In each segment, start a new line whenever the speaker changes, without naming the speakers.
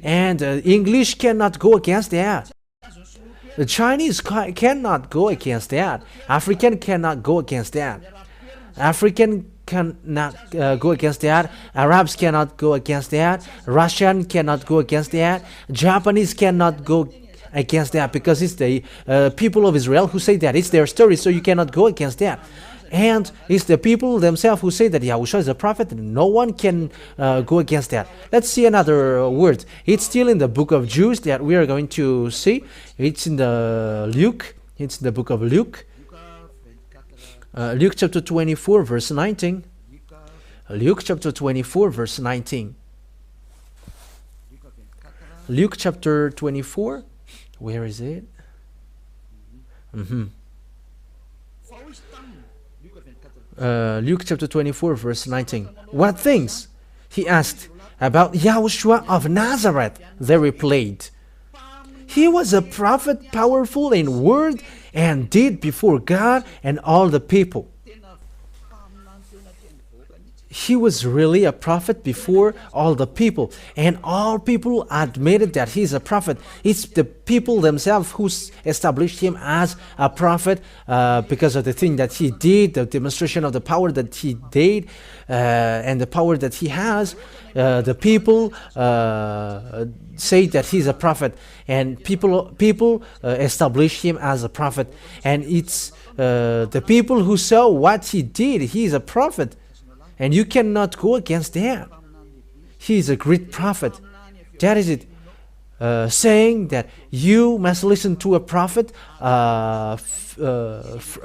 And English cannot go against that. The Chinese cannot go against that. African cannot go against that. African cannot go against that. Arabs cannot go against that. Russian cannot go against that. Japanese cannot go against that, because it's the people of Israel who say that. It's their story, so you cannot go against that. And it's the people themselves who say that Yahushua is a prophet, and no one can go against that. Let's see another word. It's still in the book of Jews that we are going to see. It's in the Luke. It's in the book of Luke. Luke chapter 24, verse 19. Luke chapter 24, verse 19. Luke chapter 24. Where is it? Luke chapter 24, verse 19. What things? He asked. About Yahushua of Nazareth, they replied. He was a prophet, powerful in word and deed before God and all the people. He was really a prophet before all the people, and all people admitted that he's a prophet. It's the people themselves who established him as a prophet because of the thing that he did, the demonstration of the power that he did, and the power that he has. The people say that he's a prophet, and people establish him as a prophet, and it's the people who saw what he did. He is a prophet. And you cannot go against that. He is a great prophet. That is it. Saying that you must listen to a prophet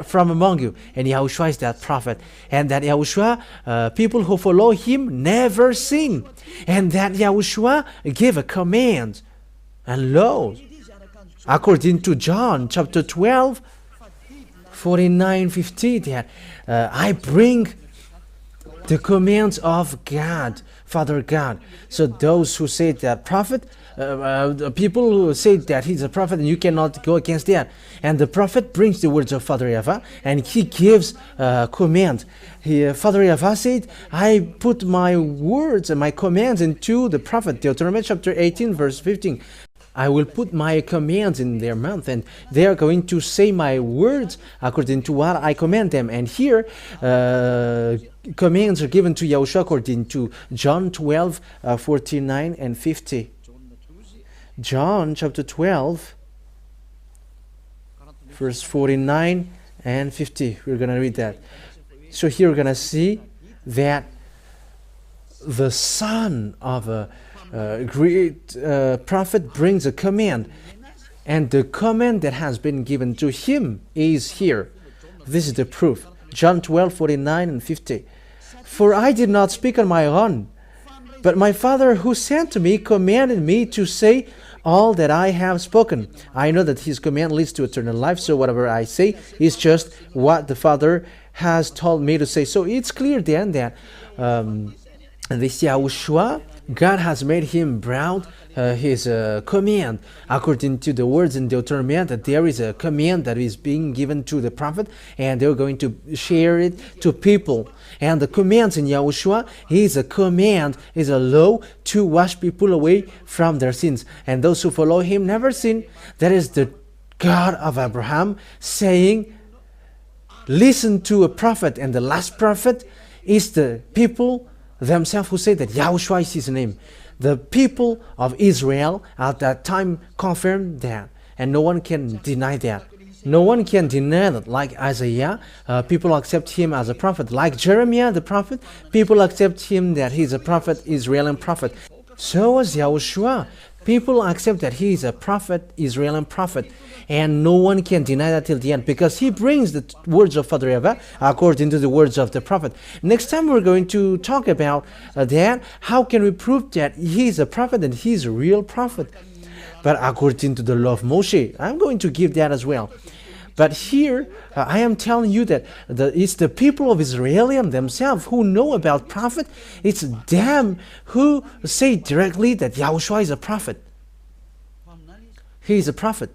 from among you. And Yahushua is that prophet. And that Yahushua, people who follow him never sin. And that Yahushua gave a command. And lo, according to John chapter 12, 49, 50, that I bring the commands of God, Father God. So those who say that prophet, the people who say that he's a prophet, and you cannot go against that. And the prophet brings the words of Father YAHVAH, and he gives command. Father YAHVAH said, I put my words and my commands into the prophet. Deuteronomy chapter 18, verse 15. I will put my commands in their mouth, and they are going to say my words according to what I command them. And here, commands are given to Yahushua according to John 12, 49 and 50. John chapter 12, verse 49 and 50. We're going to read that. So here we're going to see that the son of a great prophet brings a command, and the command that has been given to him is here. This is the proof. John 12, 49 and 50. For I did not speak on my own, but my Father who sent me commanded me to say all that I have spoken. I know that his command leads to eternal life, so whatever I say is just what the Father has told me to say. So it's clear then that this Yahushua, God has made him brought his command according to the words in Deuteronomy, that there is a command that is being given to the prophet, and they're going to share it to people. And the commands in Yahushua is a command, is a law to wash people away from their sins. And those who follow him never sin. That is the God of Abraham saying, listen to a prophet. And the last prophet is the people themselves who say that Yahushua is his name. The people of Israel at that time confirmed that, and no one can deny that. No one can deny that. Like Isaiah, people accept him as a prophet. Like Jeremiah the prophet, people accept him that he's a prophet, Israeli prophet. So was Yahushua. People accept that he is a prophet, Israeli prophet, and no one can deny that till the end, because he brings the words of Father YAHVAH according to the words of the prophet. Next time we're going to talk about that. How can we prove that he is a prophet and he is a real prophet? But according to the law of Moshe, I'm going to give that as well. But here, I am telling you that it's the people of Israel themselves who know about prophet. It's them who say directly that Yahushua is a prophet. He is a prophet.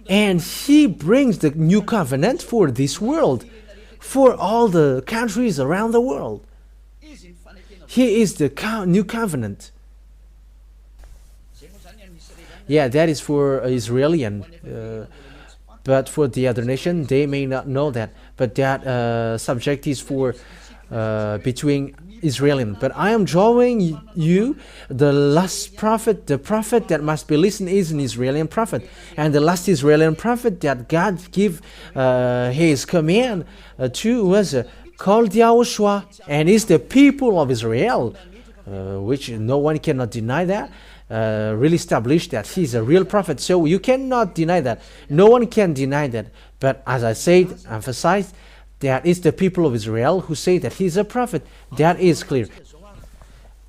And he brings the new covenant for this world, for all the countries around the world. He is the new covenant. Yeah, that is for Israelian. But for the other nation, they may not know that. But that subject is for between Israelian. But I am drawing you the last prophet, the prophet that must be listened is an Israeli prophet. And the last Israeli prophet that God gave his command to was called YAHOSHUAH, and is the people of Israel, which no one cannot deny that. Really established that he's a real prophet, so you cannot deny that. No one can deny that. But as I said, emphasized, that is the people of Israel who say that he's a prophet. That is clear.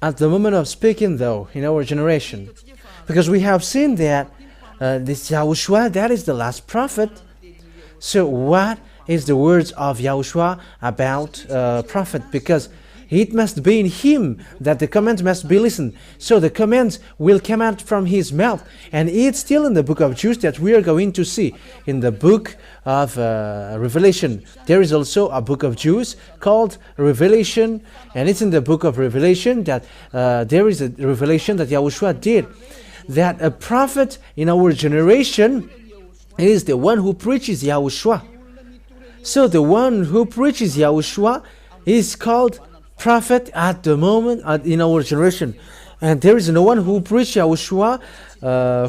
At the moment of speaking, though, in our generation, because we have seen that this YAHOSHUAH, that is the last prophet. So what is the words of YAHOSHUAH about prophet? Because it must be in him that the commands must be listened. So the commands will come out from his mouth. And it's still in the book of Jude that we are going to see. In the book of Revelation, there is also a book of Jude called Revelation. And it's in the book of Revelation that there is a revelation that YAHOSHUAH did. That a prophet in our generation is the one who preaches YAHOSHUAH. So the one who preaches YAHOSHUAH is called prophet at the moment in our generation. And there is no one who preaches YAHOSHUAH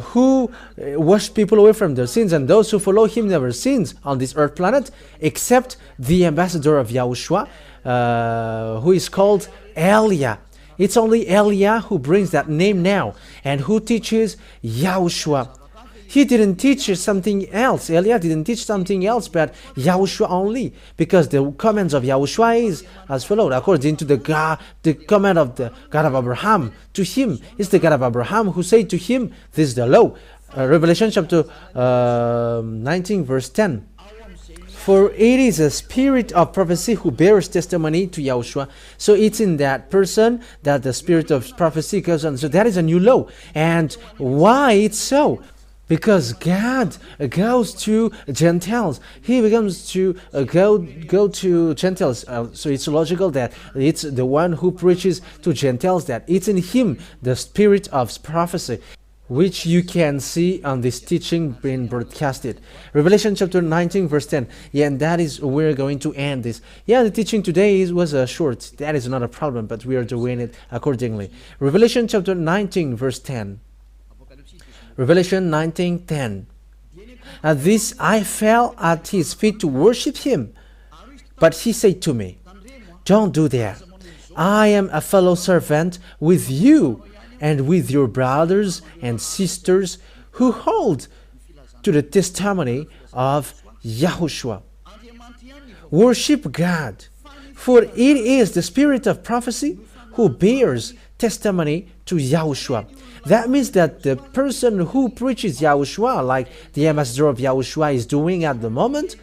who washed people away from their sins, and those who follow him never sins on this earth planet, except the ambassador of YAHOSHUAH, who is called Elia. It's only Elia who brings that name now, and who teaches YAHOSHUAH. He didn't teach something else. Elia didn't teach something else, but YAHOSHUAH only, because the commands of YAHOSHUAH is as followed, according to the command of the God of Abraham. To him is the God of Abraham who said to him, this is the law. Revelation chapter 19 verse 10. For it is a spirit of prophecy who bears testimony to YAHOSHUAH. So it's in that person that the spirit of prophecy goes on. So that is a new law. And why it's so? Because God goes to Gentiles. He becomes to go to Gentiles. So it's logical that it's the one who preaches to Gentiles, that it's in him the spirit of prophecy, which you can see on this teaching being broadcasted. Revelation chapter 19 verse 10. Yeah, and that is where we're going to end this. Yeah, the teaching today was short. That is not a problem, but we are doing it accordingly. Revelation chapter 19 verse 10. Revelation 19:10. At this I fell at his feet to worship him. But he said to me, don't do that. I am a fellow servant with you and with your brothers and sisters who hold to the testimony of YAHOSHUAH. Worship God, for it is the spirit of prophecy who bears testimony to YAHOSHUAH. That means that the person who preaches YAHOSHUAH, like the ambassador of YAHOSHUAH is doing at the moment,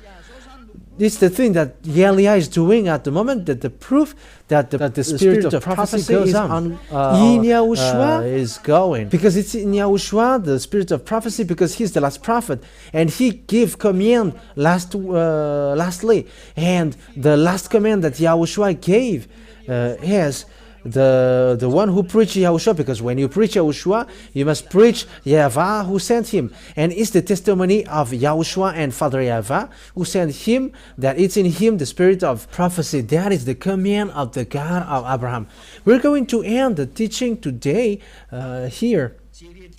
it's the thing that Elia is doing at the moment, that the proof that the spirit of prophecy goes on in YAHOSHUAH is going. Because it's in YAHOSHUAH, the spirit of prophecy, because he's the last prophet, and he gave command lastly. And the last command that YAHOSHUAH gave is the one who preached YAHOSHUAH, because when you preach YAHOSHUAH, you must preach YAHVAH who sent him. And it's the testimony of YAHOSHUAH and Father YAHVAH who sent him, that it's in him the spirit of prophecy. That is the command of the God of Abraham. We're going to end the teaching today here.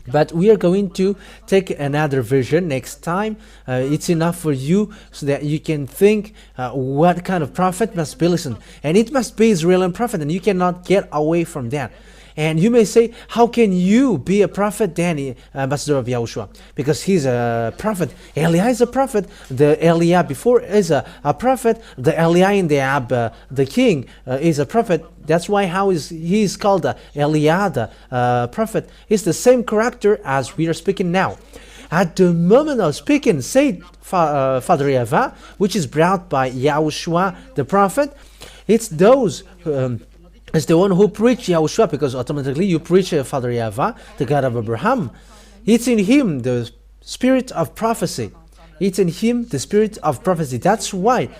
But we are going to take another version next time. It's enough for you so that you can think what kind of prophet must be listened. And it must be Israeli prophet, and you cannot get away from that. And you may say, how can you be a prophet then, ambassador of YAHOSHUAH? Because he's a prophet. Elia is a prophet. The Elia before is a prophet. The Elia in the king, is a prophet. That's why he is called Elia, the prophet. He's the same character as we are speaking now. At the moment of speaking, said Father YAHVAH, which is brought by YAHOSHUAH the prophet, it's those it's the one who preached YAHOSHUAH, because automatically you preach Father YAHVAH, the God of Abraham. It's in him the spirit of prophecy. It's in him the spirit of prophecy. That's why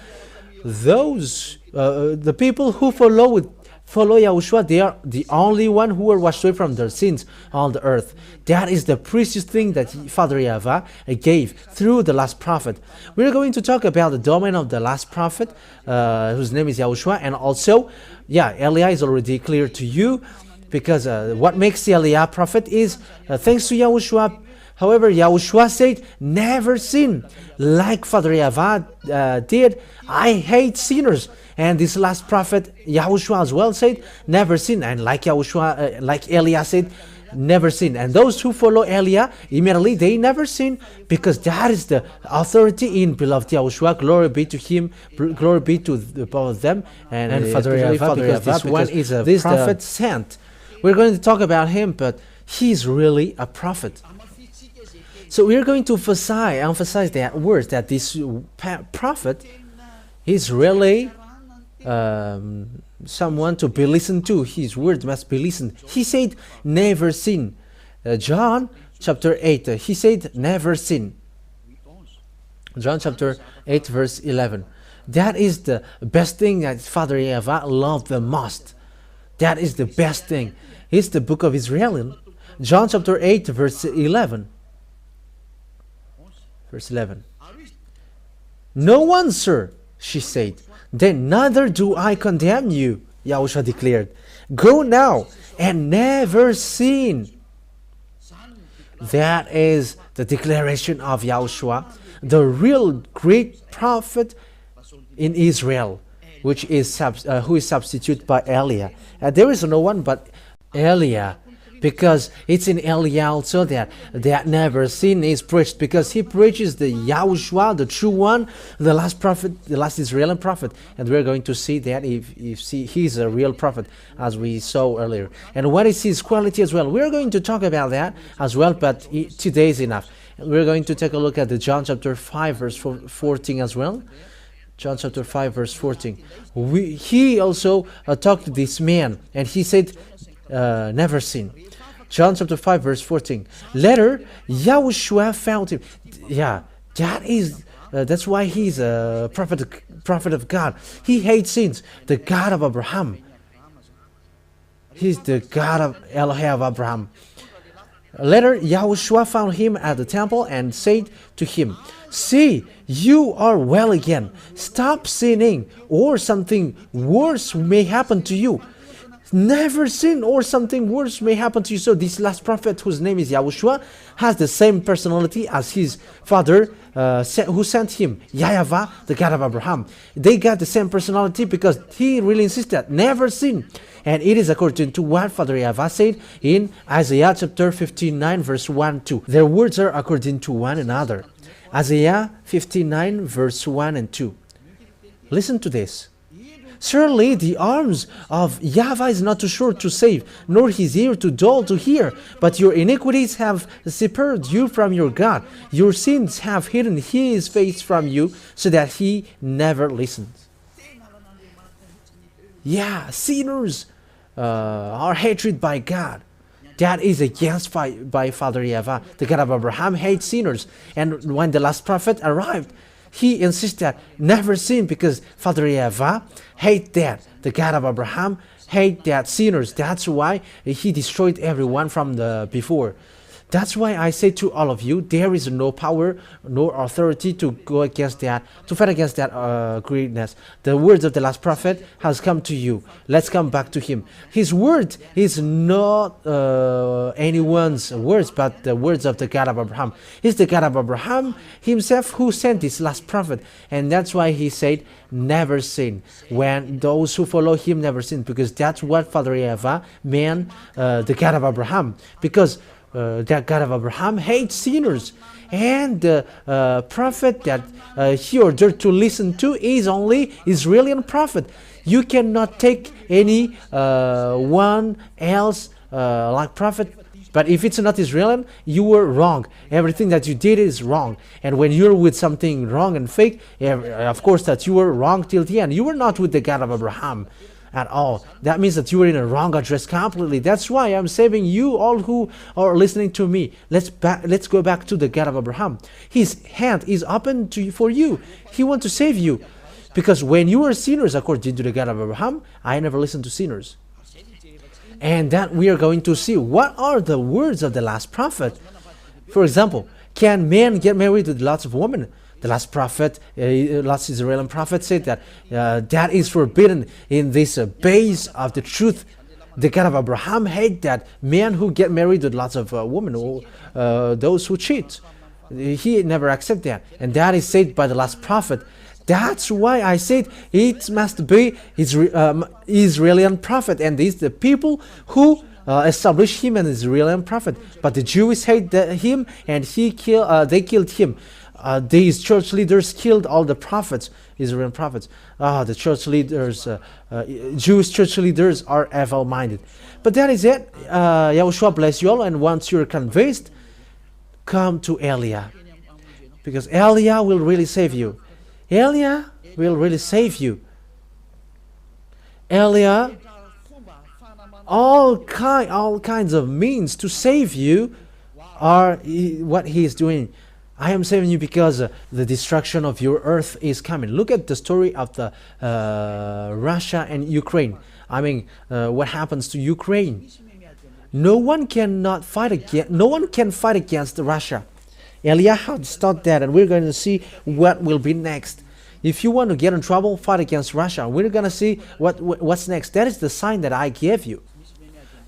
those the people who follow with follow YAHOSHUAH, they are the only one who are washed away from their sins on the earth. That is the precious thing that Father YAHVAH gave through the last prophet. We're going to talk about the domain of the last prophet, whose name is YAHOSHUAH, and also, Eliah is already clear to you, because what makes the Eliah prophet is thanks to YAHOSHUAH. However, YAHOSHUAH said, never sin. Like Father YAHVAH did, I hate sinners. And this last prophet, YAHOSHUAH as well said, never sin. And like YAHOSHUAH, like Eliah said, never sin. And those who follow Eliah, immediately they never sin, because that is the authority in beloved YAHOSHUAH. Glory be to him, glory be to both of them. And Father YAHVAH, because this one is a prophet sent. We're going to talk about him, but he's really a prophet. So we're going to emphasize that word, that this prophet is really someone to be listened to. His word must be listened. He said, never sin. John chapter 8, he said, never sin. John chapter 8, verse 11. That is the best thing that Father YAHVAH loved the most. That is the best thing. It's the book of Israel. John chapter 8, verse 11. Verse 11. No one, sir, she said. Then neither do I condemn you, YAHOSHUAH declared. Go now and never sin. That is the declaration of YAHOSHUAH, the real great prophet in Israel, which is who is substituted by Eliah. There is no one but Eliah, because it's in Eliah also that never sin is preached, because he preaches the YAHOSHUAH, the true one, the last prophet, the last Israeli prophet. And we're going to see that if he's a real prophet, as we saw earlier. And what is his quality as well? We're going to talk about that as well, but today is enough. We're going to take a look at the John chapter 5 verse 14 as well. John chapter 5 verse 14. He also talked to this man, and he said, never sin. John chapter 5 verse 14. Later, YAHOSHUAH found him. That's why he's a prophet of God. He hates sins. The God of Abraham. He's the God of Elohim of Abraham. Later, YAHOSHUAH found him at the temple and said to him, see, you are well again. Stop sinning, or something worse may happen to you. Never sin, or something worse may happen to you. So this last prophet, whose name is YAHOSHUAH, has the same personality as his father who sent him, YAHVAH, the God of Abraham. They got the same personality because he really insisted, never sin. And it is according to what Father YAHVAH said in Isaiah chapter 59 verse 1-2. Their words are according to one another. Isaiah 59 verse 1 and 2. Listen to this. Surely the arms of YAHVAH is not too short to save, nor his ear too dull to hear. But your iniquities have separated you from your God. Your sins have hidden his face from you, so that he never listens. Sinners are hated by God. That is against by Father YAHVAH. The God of Abraham hates sinners. And when the last prophet arrived, he insisted never sin, because Father YAHVAH hate that. The God of Abraham hate that sinners. That's why he destroyed everyone from the before. That's why I say to all of you, there is no power nor authority to go against that, to fight against that greatness. The words of the last prophet has come to you. Let's come back to him. His word is not anyone's words, but the words of the God of Abraham. It's the God of Abraham himself who sent this last prophet. And that's why he said, never sin. When those who follow him never sin, because that's what Father YAHVAH meant, the God of Abraham. Because that God of Abraham hates sinners, and the prophet that he ordered to listen to is only Israeli prophet. You cannot take any one else like prophet. But if it's not Israeli, you were wrong. Everything that you did is wrong. And when you're with something wrong and fake, of course that you were wrong till the end. You were not with the God of Abraham at all. That means that you were in a wrong address completely. That's why I'm saving you all who are listening to me. Let's go back to the God of Abraham. His hand is open for you. He wants to save you. Because when you were sinners, according to the God of Abraham, I never listened to sinners. And that we are going to see what are the words of the last prophet. For example, can men get married with lots of women? The last prophet, last Israeli prophet said that that is forbidden in this base of the truth. The God of Abraham hate that men who get married with lots of women, or those who cheat. He never accept that, and that is said by the last prophet. That's why I said it must be Israeli prophet, and these the people who establish him an Israeli prophet. But the Jews hate him, and they killed him. These church leaders killed all the prophets, Israeli prophets. The church leaders, Jewish church leaders are evil-minded. But that is it. Yahushua bless you all, and once you're convinced, come to Elia, because Elia will really save you. Elia will really save you. Elia, all kinds of means to save you are what he is doing. I am saving you because the destruction of your earth is coming. Look at the story of the Russia and Ukraine. I mean, what happens to Ukraine? No one can fight against Russia. Eliyahu started that, and we're going to see what will be next. If you want to get in trouble, fight against Russia. We're going to see what's next. That is the sign that I gave you.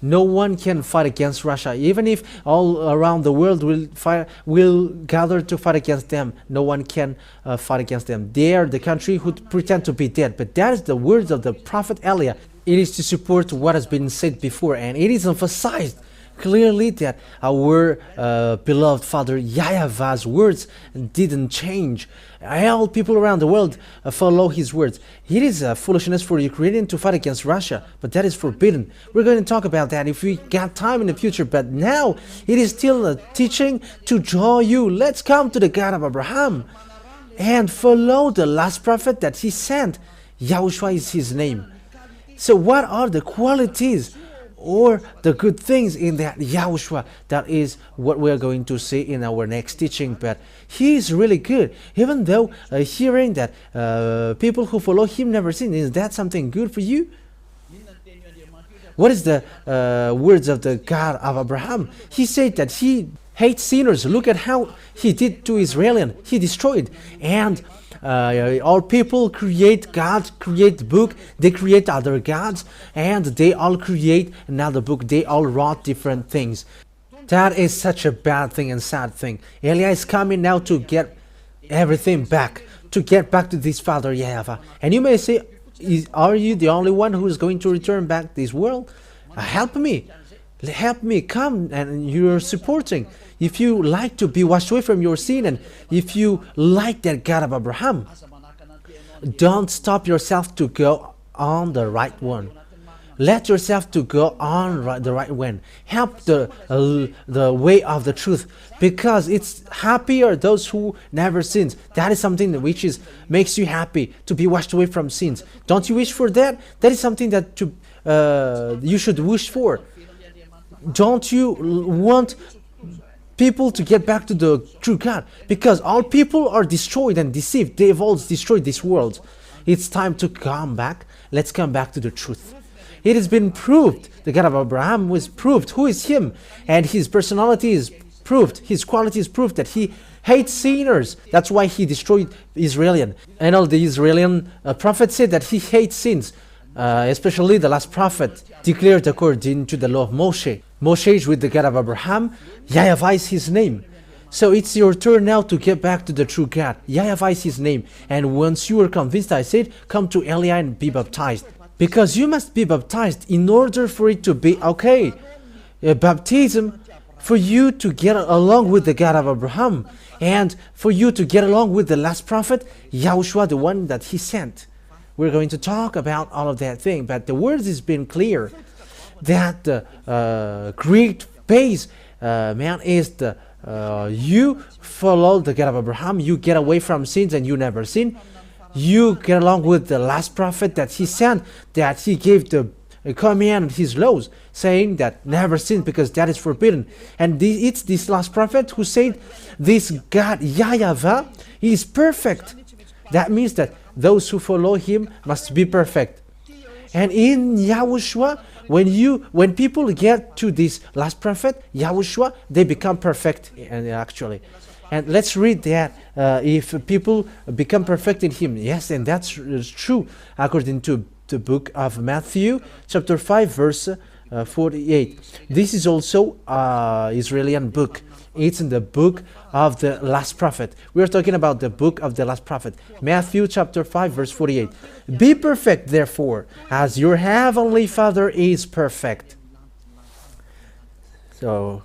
No one can fight against Russia. Even if all around the world will gather to fight against them, no one can fight against them. They are the country who pretend to be dead. But that is the words of the prophet Eliah. It is to support what has been said before, and it is emphasized clearly that our beloved Father YAHVAH's words didn't change. All people around the world follow his words. It is foolishness for Ukrainian to fight against Russia, but that is forbidden. We're going to talk about that if we got time in the future, but now it is still a teaching to draw you. Let's come to the God of Abraham and follow the last prophet that he sent. YAHOSHUAH is his name. So what are the qualities or the good things in that YAHOSHUAH? That is what we are going to see in our next teaching. But he is really good, even though hearing that people who follow him never sin. Is that something good for you? What is the words of the God of Abraham? He said that he hates sinners. Look at how he did to Israel. He destroyed. And all people create, God create the book, they create other gods, and they all create another book. They all wrote different things. That is such a bad thing and sad thing. Eliah is coming now to get everything back, to get back to this Father YAHVAH. And you may say, are you the only one who is going to return back this world? Help me. Help me, come, and you're supporting. If you like to be washed away from your sin, and if you like that God of Abraham, don't stop yourself to go on the right one. Let yourself to go on the right one. Help the way of the truth, because it's happier those who never sins. That is something which makes you happy, to be washed away from sins. Don't you wish for that? That is something that you should wish for. Don't you want people to get back to the true God? Because all people are destroyed and deceived. They've all destroyed this world. It's time to come back. Let's come back to the truth. It has been proved. The God of Abraham was proved. Who is him? And his personality is proved. His quality is proved that he hates sinners. That's why he destroyed Israel. And all the Israeli prophets said that he hates sins. Especially the last prophet declared according to the law of Moshe. Moshe is with the God of Abraham. YAHVAH is his name. So it's your turn now to get back to the true God. YAHVAH is his name. And once you are convinced, I said, come to Eliah and be baptized. Because you must be baptized in order for it to be okay. Baptism for you to get along with the God of Abraham. And for you to get along with the last prophet, YAHOSHUAH, the one that he sent. We're going to talk about all of that thing, but the words has been clear that the great base, man, is the you follow the God of Abraham, you get away from sins and you never sin. You get along with the last prophet that he sent, that he gave the command, his laws, saying that never sin because that is forbidden. And it's this last prophet who said this God YAHVAH is perfect. That means that those who follow him must be perfect. And in YAHOSHUAH, when people get to this last prophet, YAHOSHUAH, they become perfect, actually. And let's read that. If people become perfect in him, yes, and that's true according to the book of Matthew, chapter 5, verse 48. This is also Israeli book. It's in the book of the last prophet. We're talking about the book of the last prophet. Matthew chapter 5, verse 48. Be perfect, therefore, as your heavenly Father is perfect. So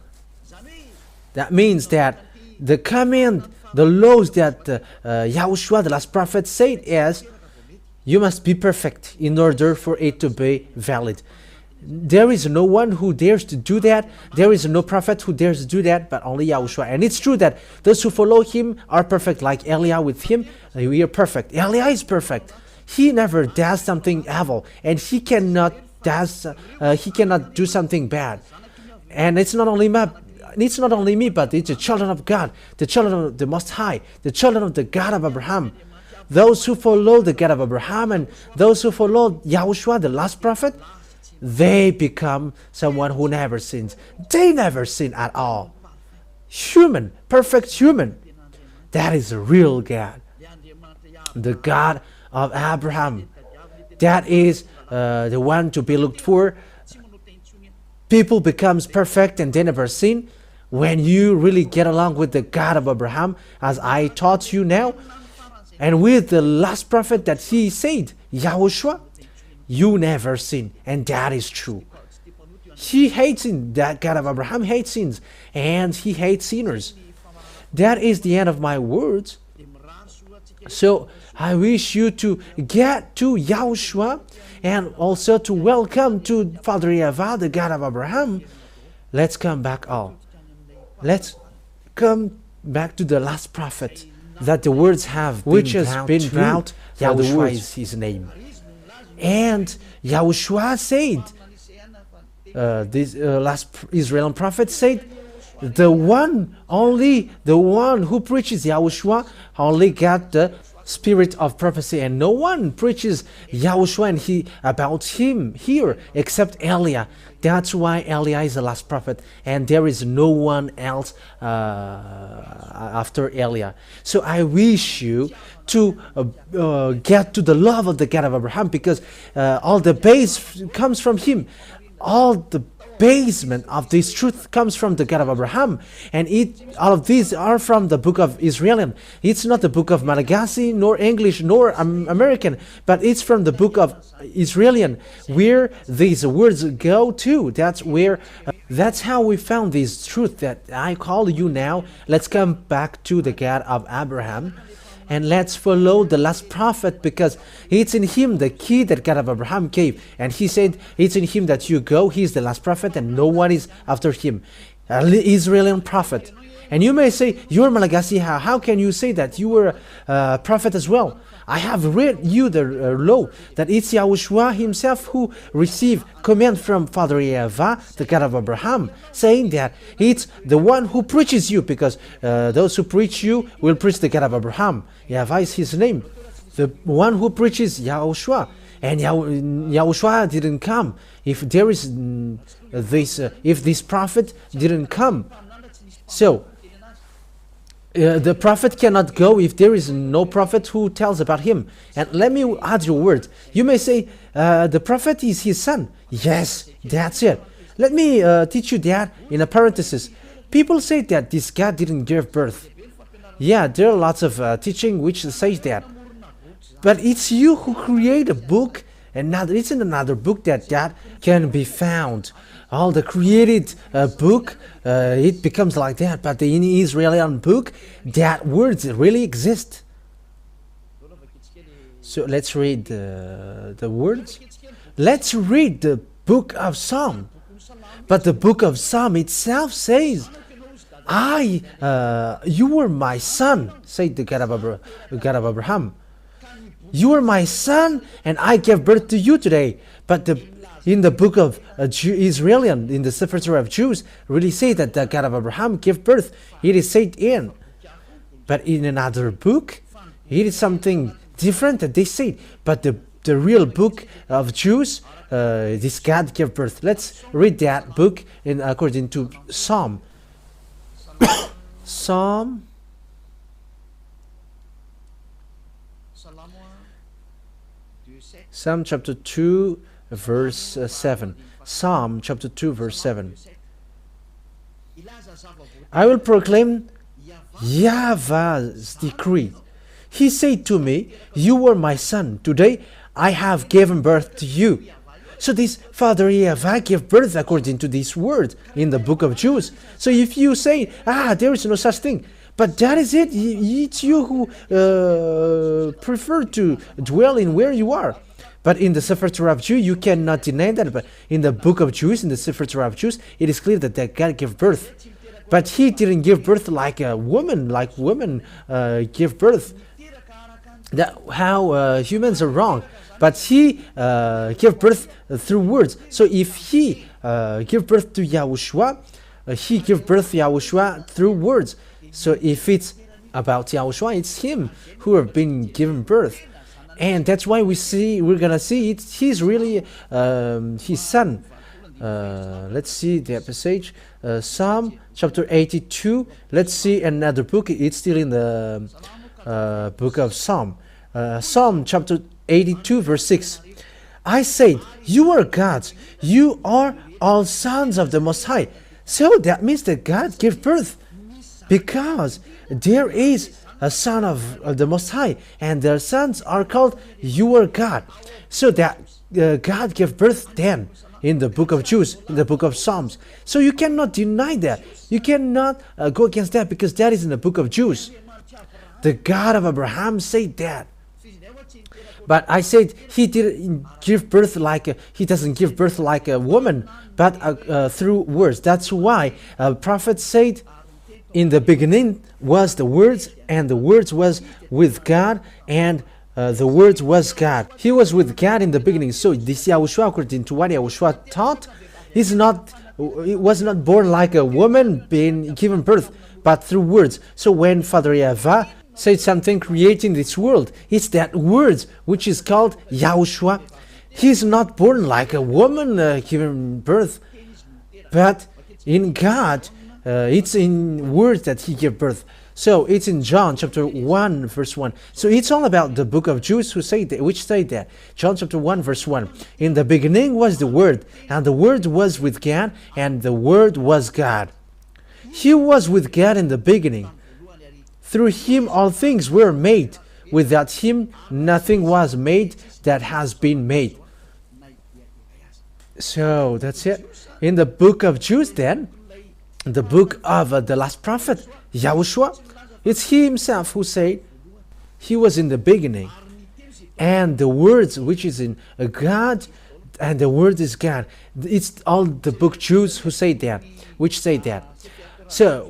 that means that the command, the laws that YAHOSHUAH, the last prophet, said is, you must be perfect in order for it to be valid. There is no one who dares to do that. There is no prophet who dares to do that, but only YAHOSHUAH. And it's true that those who follow him are perfect, like Eliah with him. We are perfect. Eliah is perfect. He never does something evil, and he cannot do something bad. And it's not only me, but it's the children of God, the children of the Most High, the children of the God of Abraham. Those who follow the God of Abraham and those who follow YAHOSHUAH, the last prophet, they become someone who never sins. They never sin at all. Human, perfect human. That is a real God. The God of Abraham. That is the one to be looked for. People becomes perfect and they never sin when you really get along with the God of Abraham, as I taught you now, and with the last prophet that he said, YAHOSHUAH, you never sin, and that is true. He hates sin. That God of Abraham hates sins, and he hates sinners. That is the end of my words. So I wish you to get to YAHOSHUAH and also to welcome to Father YAHVAH, the God of Abraham. Let's come back all. Let's come back to the last prophet that the words have which has been brought. YAHOSHUAH is his name. And YAHOSHUAH said, this last Israeli prophet said, the one who preaches YAHOSHUAH only got the spirit of prophecy, and no one preaches YAHOSHUAH and about him here except Eliah. That's why Eliah is the last prophet, and there is no one else after Eliah. So I wish you to get to the love of the God of Abraham, because all the base comes from him. All the basement of this truth comes from the God of Abraham, and all of these are from the book of Israelian. It's not the book of Malagasy, nor English, nor American, but it's from the book of Israelian, where these words go to. That's how we found this truth that I call you now. Let's come back to the God of Abraham, and let's follow the last prophet, because it's in him the key that God of Abraham gave. And he said, it's in him that you go. He's the last prophet and no one is after him. An Israeli prophet. And you may say, you're Malagasy. How can you say that? You were a prophet as well. I have read you the law that it's YAHOSHUAH himself who received command from Father YAHVAH, the God of Abraham, saying that it's the one who preaches you, because those who preach you will preach the God of Abraham. YAHVAH is his name. The one who preaches YAHOSHUAH. And YAHOSHUAH didn't come. If there is if this prophet didn't come. So the prophet cannot go if there is no prophet who tells about him. And let me add your word. You may say, the prophet is his son. Yes, that's it. Let me teach you that in a parenthesis. People say that this God didn't give birth. Yeah, there are lots of teaching which says that. But it's you who create a book, and now it's in another book that can be found. All the created book, it becomes like that. But in the Israeli book, that words really exist. So let's read the words. Let's read the book of Psalm. But the book of Psalm itself says, you were my son, said the God of Abraham. You are my son, and I gave birth to you today. But in the book of Israelian, in the Sefer Torah of Jews, really say that the God of Abraham gave birth. It is said in. But in another book, it is something different that they say. But the the real book of Jews, this God gave birth. Let's read that book according to Psalm. Psalm chapter 2 verse 7. Psalm chapter 2 verse 7. I will proclaim YAHVAH's decree. He said to me, you are my son. Today I have given birth to you. So this Father YAHVAH gave birth according to this word in the book of Jews. So if you say, there is no such thing, but that is it. It's you who prefer to dwell in where you are. But in the Sefer Torah of Jew, you cannot deny that. But in the book of Jews, in the Sefer Torah of Jews, it is clear that God gave birth. But he didn't give birth like a woman, like women give birth. That how humans are wrong. But he gave birth through words. So if he gave birth to YAHOSHUAH, he gave birth to YAHOSHUAH through words. So if it's about YAHOSHUAH, it's him who have been given birth. And that's why we're gonna see it. He's really his son. Let's see the passage. Psalm chapter 82. Let's see another book. It's still in the book of Psalm. Psalm chapter 82 verse 6. I said, you are gods. You are all sons of the Most High. So that means that God gave birth, because there is a son of the Most High, and their sons are called you are God. So that God gave birth then in the book of Jews, in the book of Psalms. So you cannot deny that. You cannot go against that, because that is in the book of Jews. The God of Abraham said that. But I said he didn't give birth he doesn't give birth like a woman, but through words. That's why prophet said, in the beginning was the words, and the words was with God, and the words was God. He was with God in the beginning. So this YAHOSHUAH, according to what YAHOSHUAH taught, it was not born like a woman being given birth, but through words. So when Father YAHVAH said something creating this world, it's that words which is called YAHOSHUAH. He's not born like a woman given birth, but in God, it's in words that he gave birth. So it's in John chapter 1 verse 1. So it's all about the book of Jews which say that. John chapter 1 verse 1. In the beginning was the Word, and the Word was with God, and the Word was God. He was with God in the beginning. Through him all things were made. Without him nothing was made that has been made. So that's it. In the book of Jews then, the book of the last prophet, YAHOSHUAH, it's he himself who said, he was in the beginning, and the words which is in God, and the word is God. It's all the book Jews who say that, which say that. So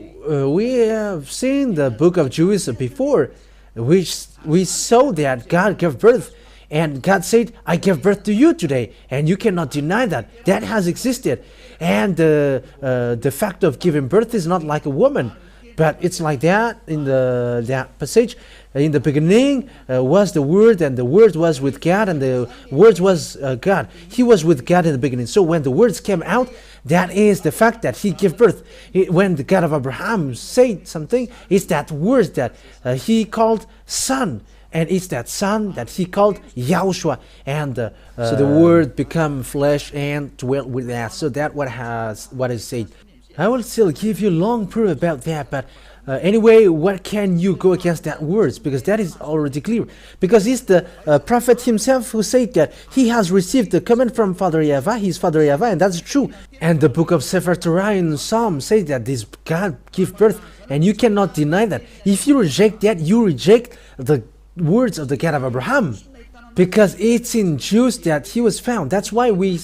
we have seen the book of Jews before, which we saw that God gave birth, and God said, I gave birth to you today, and you cannot deny that. That has existed. And the fact of giving birth is not like a woman, but it's like that in that passage. In the beginning was the Word, and the Word was with God, and the Word was God. He was with God in the beginning. So when the words came out, that is the fact that he gave birth. When the God of Abraham said something, it's that word that he called son. And it's that son that he called YAHOSHUAH, and so the word become flesh and dwelt with us. So that what is said. I will still give you long proof about that, but anyway, what can you go against that words? Because that is already clear. Because it's the prophet himself who said that he has received the command from Father YAHVAH, his Father YAHVAH, and that's true. And the book of Sefer Torah in Psalm says that this God give birth, and you cannot deny that. If you reject that, you reject the words of the God of Abraham, because it's in Jews that he was found. That's why we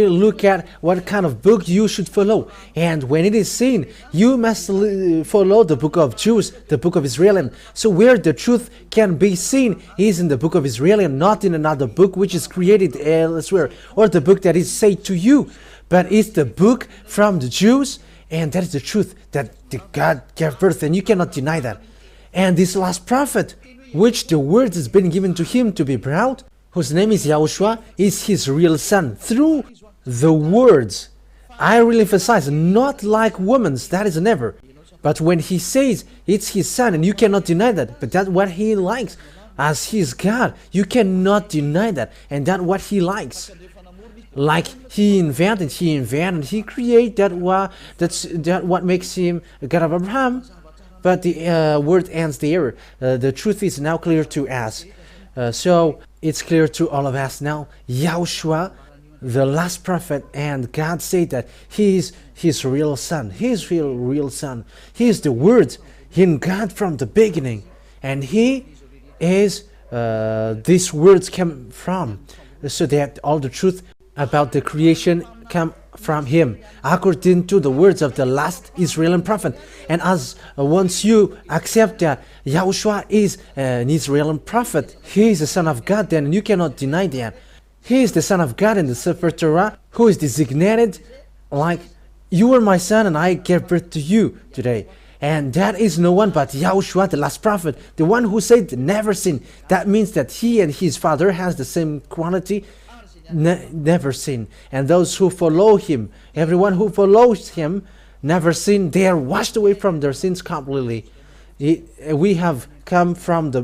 look at what kind of book you should follow, and when it is seen, you must follow the book of Jews, the book of Israel. So where the truth can be seen is in the book of Israel, and not in another book which is created elsewhere, or the book that is said to you, but it's the book from the Jews, and that is the truth that God gave birth, and you cannot deny that. And this last prophet, which the word has been given to him to be brought, whose name is YAHOSHUAH, is his real son. Through the words, I really emphasize, not like woman's, that is never. But when he says it's his son, and you cannot deny that, but that's what he likes. As he is God, you cannot deny that, and that's what he likes. Like he invented, he created that what makes him a God of Abraham. But the word ends there. The truth is now clear to us. So it's clear to all of us now. YAHOSHUAH, the last prophet, and God said that he is his real son. His real son. He is the word in God from the beginning. And he is, these words came from. So that all the truth about the creation come from him, according to the words of the last Israeli prophet. And as once you accept that YAHOSHUAH is an Israeli prophet, he is the son of God, then you cannot deny that. He is the son of God in the Sefer Torah, who is designated like, you are my son and I gave birth to you today. And that is no one but YAHOSHUAH, the last prophet, the one who said never sin. That means that he and his father has the same quality, never sin. And those who follow him, everyone who follows him, never sin. They are washed away from their sins completely. We have come from the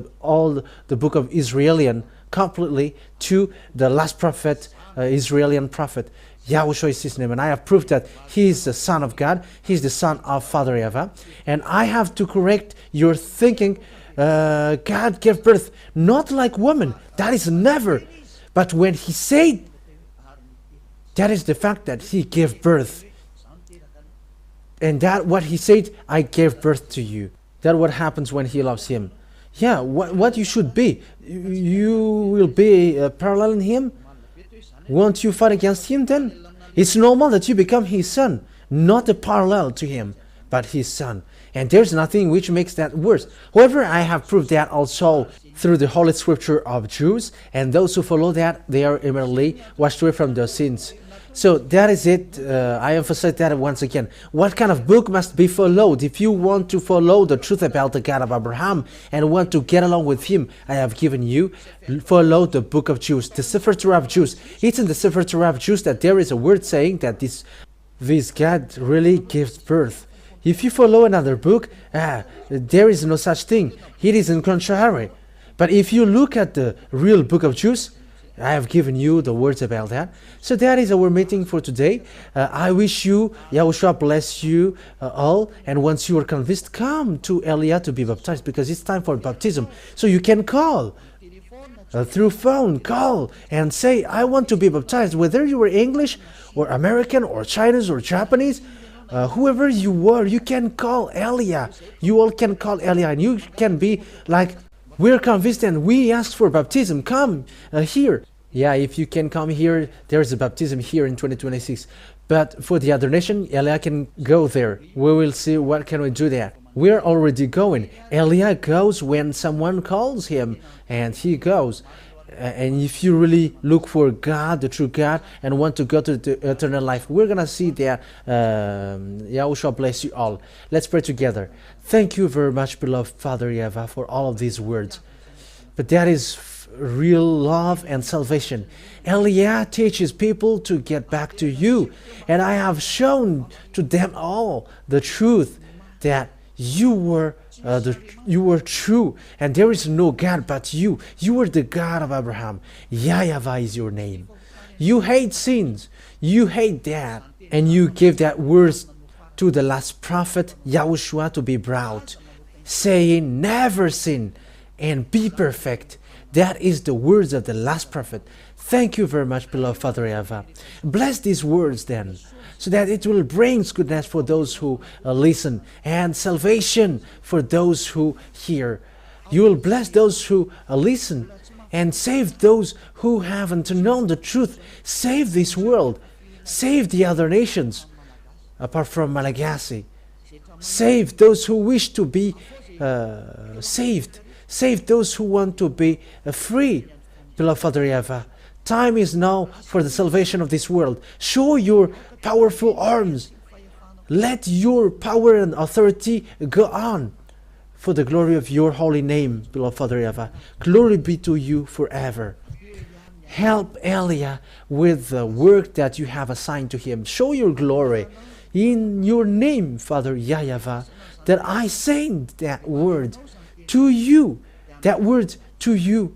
book of Israelian completely to the last prophet, Israelian prophet. YAHOSHUAH is his name, and I have proved that he is the son of God. He is the son of Father YAHVAH. And I have to correct your thinking. God gave birth not like woman. That is never. But when he said, that is the fact that he gave birth. And that what he said, I gave birth to you. That what happens when he loves him. Yeah, what you should be. You will be parallel in him. Won't you fight against him then? It's normal that you become his son. Not a parallel to him, but his son. And there's nothing which makes that worse. However, I have proved that also through the Holy Scripture of Jews, and those who follow that, they are immediately washed away from their sins. So that is it. I emphasize that once again. What kind of book must be followed? If you want to follow the truth about the God of Abraham and want to get along with him, I have given you, follow the book of Jews, the Sefer Torah of Jews. It's in the Sefer Torah of Jews that there is a word saying that this God really gives birth. If you follow another book, there is no such thing. It is in contrary. But if you look at the real book of Jews, I have given you the words about that. So that is our meeting for today. I wish you, YAHOSHUAH bless you all. And once you are convinced, come to Elia to be baptized, because it's time for baptism. So you can call through phone, call and say, I want to be baptized. Whether you are English or American or Chinese or Japanese, whoever you were, you can call Elia. You all can call Elia, and you can be like, we're convinced and we asked for baptism. Come here. Yeah, if you can come here, there's a baptism here in 2026. But for the other nation, Elia can go there. We will see what can we do there. We're already going. Elia goes when someone calls him, and he goes. And if you really look for God, the true God, and want to go to the eternal life, we're going to see that. YAHOSHUAH bless you all. Let's pray together. Thank you very much, beloved Father YAHVAH, for all of these words. But that is real love and salvation. Elia teaches people to get back to you. And I have shown to them all the truth that you were true, and there is no God but you. You are the God of Abraham. YAHVAH is your name. You hate sins. You hate that. And you give that words to the last prophet, YAHOSHUAH, to be brought, saying, never sin and be perfect. That is the words of the last prophet. Thank you very much, beloved Father YAHVAH. Bless these words then, so that it will bring goodness for those who listen, and salvation for those who hear. You will bless those who listen, and save those who haven't known the truth. Save this world. Save the other nations, apart from Malagasy. Save those who wish to be saved. Save those who want to be free. Beloved Father YAHVAH, time is now for the salvation of this world. Show your powerful arms. Let your power and authority go on for the glory of your holy name, beloved Father YAHVAH. Glory be to you forever. Help Elia with the work that you have assigned to him. Show your glory in your name, Father YAHVAH, that I send that word to you, through